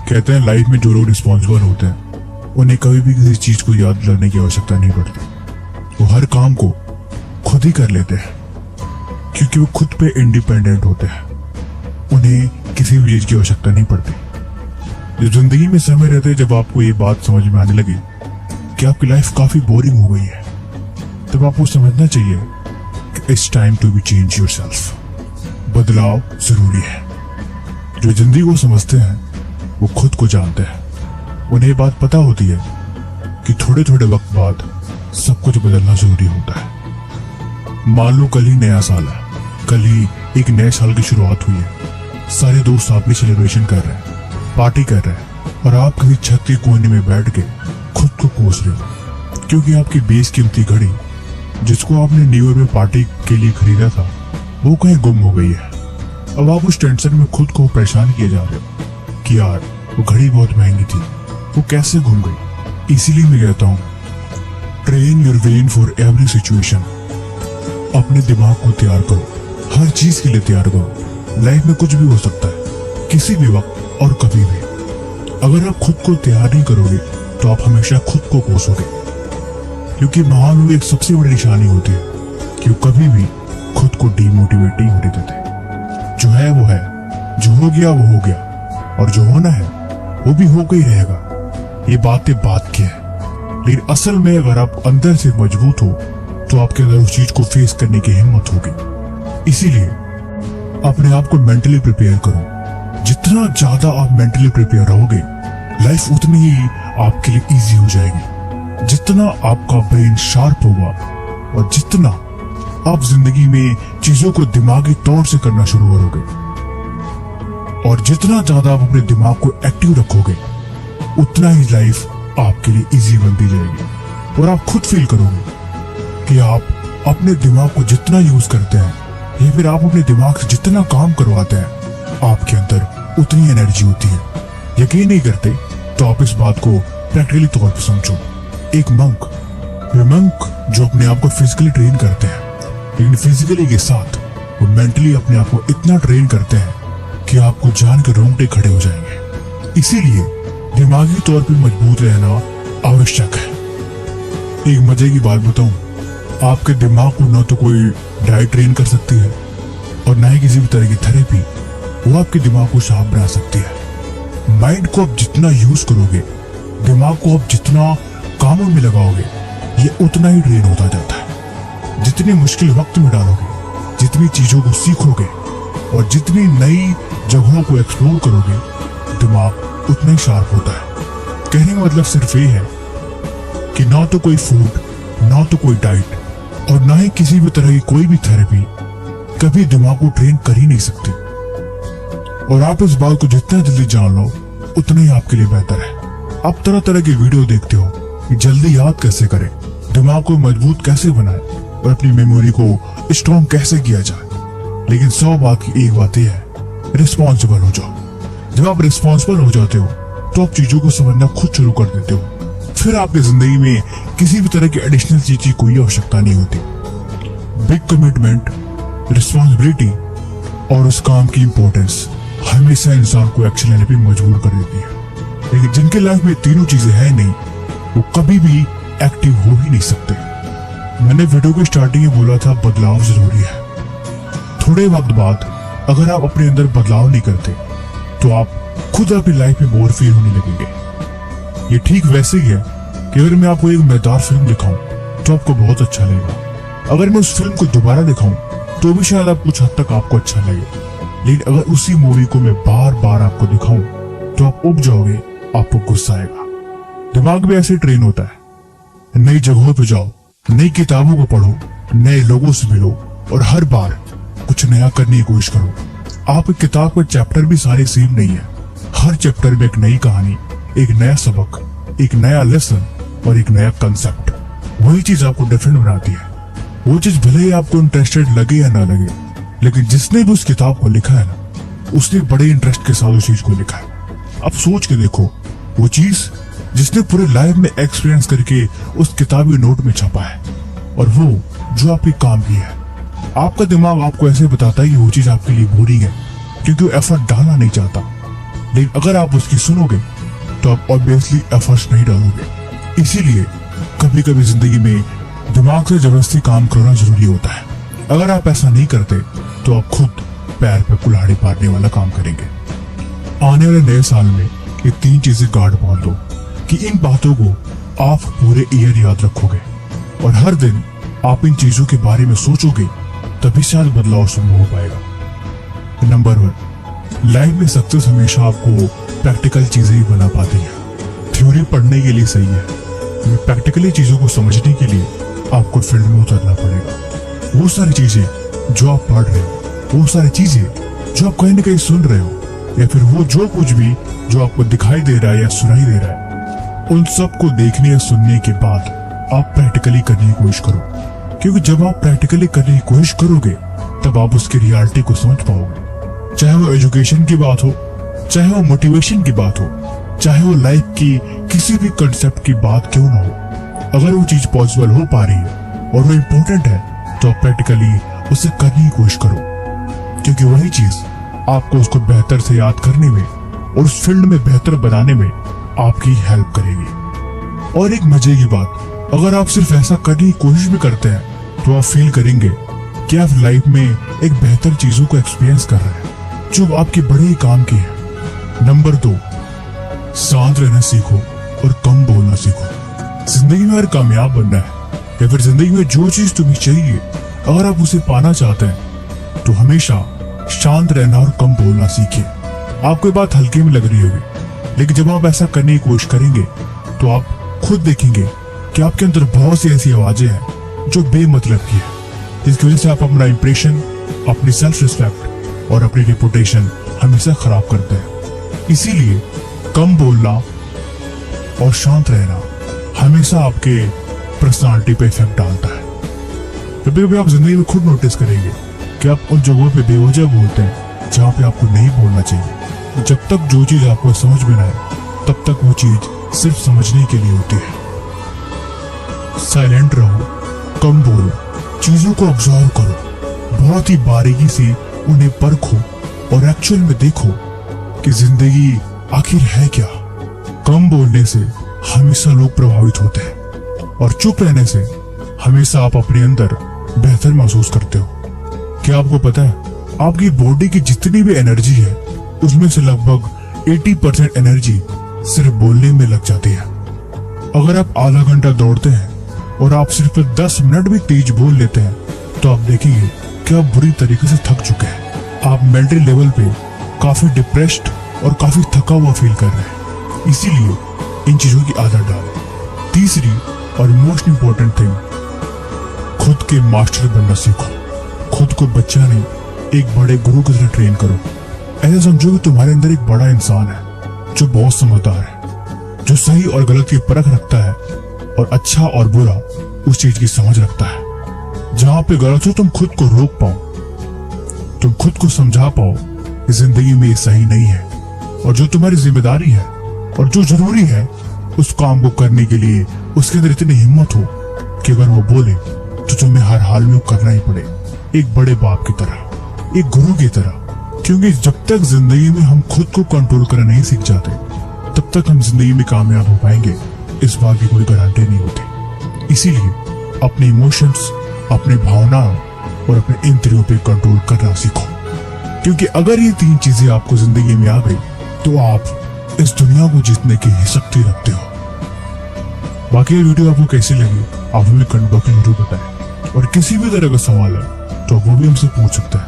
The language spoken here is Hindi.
कहते हैं लाइफ में जो लोग रिस्पॉन्सिबल होते हैं उन्हें कभी भी किसी चीज को याद दिलाने की आवश्यकता नहीं पड़ती। वो हर काम को खुद ही कर लेते हैं क्योंकि वो खुद पे इंडिपेंडेंट होते हैं। उन्हें किसी भी चीज की आवश्यकता नहीं पड़ती। जब जिंदगी में समय रहते जब आपको ये बात समझ में आने लगी कि आपकी लाइफ काफी बोरिंग हो गई है, तब आपको समझना चाहिए कि it's time to be change yourself. बदलाव जरूरी है। जो जिंदगी को समझते हैं वो खुद को जानते हैं। उन्हें ये बात पता होती है कि थोड़े थोड़े वक्त बाद सब कुछ बदलना जरूरी होता है। मान लो कल ही नया साल है, कल ही एक नए साल की शुरुआत हुई है। सारे दोस्त आपकी सेलिब्रेशन कर रहे हैं, पार्टी कर रहे हैं और आप किसी छत के कोने में बैठ के खुद को कोस रहे हो क्योंकि आपकी बेशकीमती घड़ी जिसको आपने न्यू ईयर में पार्टी के लिए खरीदा था वो कहीं गुम हो गई है। अब आप उस टेंशन में खुद को परेशान किए जा रहे हो कि यार वो घड़ी बहुत महंगी थी, वो कैसे गुम गई। इसीलिए मैं कहता हूँ train your brain for every situation. अपने दिमाग को तैयार करो, हर चीज के लिए तैयार करो। लाइफ में कुछ भी हो सकता है, किसी भी वक्त और कभी भी। अगर आप खुद को तैयार नहीं करोगे तो आप हमेशा खुद को कोसोगे, क्योंकि महान लोग एक सबसे बड़ी निशानी होती है कि वो कभी भी खुद को डिमोटिवेट नहीं होने देते। जो है वो है, जो हो गया और जो होना है वो भी होकर ही रहेगा। ये बातें बात की है, लेकिन असल में अगर आप अंदर से मजबूत हो तो आपके अंदर उस चीज को फेस करने की हिम्मत होगी। इसीलिए अपने आप को मेंटली प्रिपेयर करो। जितना ज्यादा आप मेंटली प्रिपेयर रहोगे लाइफ उतनी ही आपके लिए इजी हो जाएगी। जितना आपका ब्रेन शार्प होगा और जितना आप जिंदगी में चीजों को दिमागी तौर से करना शुरू करोगे और जितना ज्यादा आप अपने दिमाग को एक्टिव रखोगे उतना ही लाइफ आपके लिए इजी बनती जाएगी। और आप खुद फील करोगे कि आप अपने दिमाग को जितना यूज करते हैं या फिर आप अपने दिमाग से जितना काम करवाते हैं आपके अंदर उतनी एनर्जी होती है। यकीन नहीं करते तो आप इस बात को प्रैक्टिकली तौर पर समझो। एक मंक जो अपने आप को फिजिकली ट्रेन करते हैं, लेकिन फिजिकली के साथ वो मेंटली अपने आप को इतना ट्रेन करते हैं कि आपको जान के रोंगटे खड़े हो जाएंगे। इसीलिए दिमागी तौर पे मजबूत रहना आवश्यक है। एक मजे की बात बताऊं, आपके दिमाग को न तो कोई डाइट ट्रेन कर सकती है और न ही किसी भी तरह की थेरेपी वो आपके दिमाग को शार्प बना सकती है। माइंड को आप जितना यूज करोगे, दिमाग को आप जितना कामों में लगाओगे, ये उतना ही ट्रेन होता जाता है। जितने मुश्किल वक्त में डालोगे, जितनी चीजों को सीखोगे और जितनी नई जगहों को एक्सप्लोर करोगे, दिमाग उतना ही शार्प होता है। कहने का मतलब सिर्फ ये है कि ना तो कोई फूड, ना तो कोई डाइट और ना ही किसी भी तरह की कोई भी थेरेपी कभी दिमाग को ट्रेन कर ही नहीं सकती। और आप इस बात को जितना जल्दी जान लो उतना ही आपके लिए बेहतर है। आप तरह तरह की वीडियो देखते हो कि जल्दी याद कैसे करें, दिमाग को मजबूत कैसे बनाए और अपनी मेमोरी को स्ट्रॉन्ग कैसे किया जाए। लेकिन 100 बात की एक बात यह है, रिस्पॉन्सिबल हो जाओ। जब आप रिस्पॉन्सिबल हो जाते हो तो आप चीजों को समझना खुद शुरू कर देते हो। फिर आपकी जिंदगी में किसी भी तरह की एडिशनल चीज की कोई आवश्यकता नहीं होती। बिग कमिटमेंट, रिस्पॉन्सिबिलिटी और उस काम की इंपॉर्टेंस हमेशा इंसान को एक्शन लेने पर मजबूर कर देती है। लेकिन जिनके लाइफ में तीनों चीजें हैं नहीं, वो कभी भी एक्टिव हो ही नहीं सकते। मैंने वीडियो की स्टार्टिंग में बोला था बदलाव जरूरी है। थोड़े वक्त बाद अगर आप अपने अंदर बदलाव नहीं करते तो आप खुद अपनी लाइफ में बोर फील होने लगेंगे। ये ठीक वैसे ही है कि अगर मैं आपको एक मजेदार फिल्म दिखाऊं तो आपको बहुत अच्छा लगेगा। अगर मैं उस फिल्म को दोबारा दिखाऊं तो भी शायद आप कुछ हद तक आपको अच्छा लगे। लेकिन अगर उसी मूवी को मैं बार बार आपको दिखाऊं तो आप उब जाओगे, आपको गुस्सा आएगा। दिमाग भी ऐसे ट्रेन होता है। नई जगहों पे जाओ, नई किताबों को पढ़ो, नए लोगों से मिलो और हर बार कुछ नया करने की कोशिश करो। आप एक किताब का चैप्टर भी सारे सेम नहीं है। हर चैप्टर में एक नई कहानी, एक नया सबक, एक नया लेसन और एक नया कंसेप्ट। वही चीज आपको डिफरेंट बनाती है। वो चीज भले ही आपको इंटरेस्टेड लगे या ना लगे, लेकिन जिसने भी उस किताब को लिखा है ना, उसने बड़े इंटरेस्ट के साथ उस चीज को लिखा है। अब सोच के देखो, वो चीज जिसने पूरे लाइफ में एक्सपीरियंस करके उस किताबी नोट में छपा है और वो जो आपके काम की है। आपका दिमाग आपको ऐसे बताता है कि वो चीज आपके लिए बोरिंग है क्योंकि वो एफर्ट डालना नहीं चाहता। लेकिन अगर आप उसकी सुनोगे तो आप ऑब्वियसली एफर्ट्स नहीं डालोगे। इसीलिए कभी कभी जिंदगी में दिमाग से जबरदस्ती काम करना जरूरी होता है। अगर आप ऐसा नहीं करते तो आप खुद पैर पे कुल्हाड़ी मारने वाला काम करेंगे। आने वाले नए साल में ये 3 चीजें गार्ड बांध दो कि इन बातों को आप पूरे ईयर याद रखोगे और हर दिन आप इन चीजों के बारे में सोचोगे, तभी शायद बदलाव संभव हो पाएगा। नंबर 1, लाइफ में सक्सेस हमेशा आपको प्रैक्टिकल चीजें ही बना पाती है। थ्योरी पढ़ने के लिए सही है, प्रैक्टिकली चीजों को समझने के लिए आपको फील्ड में उतरना पड़ेगा। वो सारी चीजें जो आप पढ़ रहे हो, वो सारी चीजें जो आप कहीं ना कहीं सुन रहे हो, या फिर वो जो कुछ भी जो आपको दिखाई दे रहा है या सुनाई दे रहा है, उन सब को देखने या सुनने के बाद आप प्रैक्टिकली करने की कोशिश करो। क्योंकि जब आप प्रैक्टिकली करने की कोशिश करोगे तब आप उसकी रियलिटी को समझ पाओगे। चाहे वो एजुकेशन की बात हो, चाहे वो मोटिवेशन की बात हो, चाहे वो लाइफ की किसी भी कंसेप्ट की बात क्यों ना हो, अगर वो चीज पॉसिबल हो पा रही है और वो इम्पोर्टेंट है तो आप प्रैक्टिकली उसे करने की कोशिश करो। क्योंकि वही चीज आपको उसको बेहतर से याद करने में और उस फील्ड में बेहतर बनाने में आपकी हेल्प करेगी। और एक मजे की बात, अगर आप सिर्फ ऐसा करने की कोशिश भी करते हैं तो आप फील करेंगे कि आप लाइफ में एक बेहतर चीजों को एक्सपीरियंस कर रहे हैं जो आपके बड़े ही काम की है। नंबर 2, शांत रहना सीखो और कम बोलना सीखो। जिंदगी में अगर कामयाब बनना है या फिर जिंदगी में जो चीज तुम्हें चाहिए अगर आप उसे पाना चाहते हैं तो हमेशा शांत रहना और कम बोलना सीखिए। आपको बात हल्के में लग रही होगी, लेकिन जब आप ऐसा करने की कोशिश करेंगे तो आप खुद देखेंगे कि आपके अंदर बहुत सी ऐसी आवाजें हैं जो बेमतलब की है, जिसकी वजह से आप अपना इंप्रेशन, अपनी सेल्फ रिस्पेक्ट और अपनी रेपुटेशन हमेशा खराब करते हैं। इसीलिए कम बोलना और शांत रहना हमेशा आपके पर्सनालिटी पे इफेक्ट डालता है। कभी कभी आप जिंदगी में खुद नोटिस करेंगे कि आप उन जगहों पे बेवजह बोलते हैं जहाँ पे आपको नहीं बोलना चाहिए। जब तक जो चीज आपको समझ में ना आए तब तक वो चीज सिर्फ समझने के लिए होती है। साइलेंट रहो, कम बोलो, चीजों को ऑब्जर्व करो, बहुत ही बारीकी से उन्हें परखो और एक्चुअल में देखो कि जिंदगी आखिर है क्या। कम बोलने से हमेशा लोग प्रभावित होते हैं और चुप रहने से हमेशा आप अपने अंदर बेहतर महसूस करते हो। क्या आपको पता है, आपकी बॉडी की जितनी भी एनर्जी है उसमें से लगभग 80% एनर्जी सिर्फ बोलने में लग जाती है। अगर आप आधा घंटा दौड़ते हैं और आप सिर्फ 10 मिनट भी तेज बोल लेते हैं तो आप देखेंगे कि आप बुरी तरीके से थक चुके हैं। आप मेंटल लेवल पे काफी डिप्रेस्ड और काफी थका हुआ फील कर रहे हैं। इसीलिए इन चीजों की आदत डालें। तीसरी और मोस्ट इंपॉर्टेंट थिंग, खुद के मास्टर बनना सीखो। खुद को बच्चा नहीं, एक बड़े गुरु की तरह ट्रेन करो। ऐसा समझो कि तुम्हारे अंदर एक बड़ा इंसान है जो बहुत समझदार है, जो सही और गलत की परख रखता है और अच्छा और बुरा उस चीज की समझ रखता है। जहां पे गलत हो तुम खुद को रोक पाओ, तुम खुद को समझा पाओ कि जिंदगी में ये सही नहीं है और जो तुम्हारी जिम्मेदारी है और जो जरूरी है उस काम को करने के लिए उसके अंदर इतनी हिम्मत हो कि अगर वो बोले तो तुम्हें हर हाल में करना ही पड़े, एक बड़े बाप की तरह, एक गुरु की तरह। क्योंकि जब तक जिंदगी में हम खुद को कंट्रोल करना नहीं सीख जाते तब तक हम जिंदगी में कामयाब हो पाएंगे, इस बात की कोई गारंटी नहीं होती। इसीलिए अपने इमोशंस, अपने भावनाओं और अपने इंद्रियों पे कंट्रोल करना सीखो। क्योंकि अगर ये 3 चीजें आपको जिंदगी में आ गई तो आप इस दुनिया को जीतने की शक्ति रखते हो। बाकी ये वीडियो आपको कैसी लगी आप हमें कमेंट बॉक्स में जरूर बताएं और किसी भी तरह का सवाल है तो वो भी हमसे पूछ सकते हैं।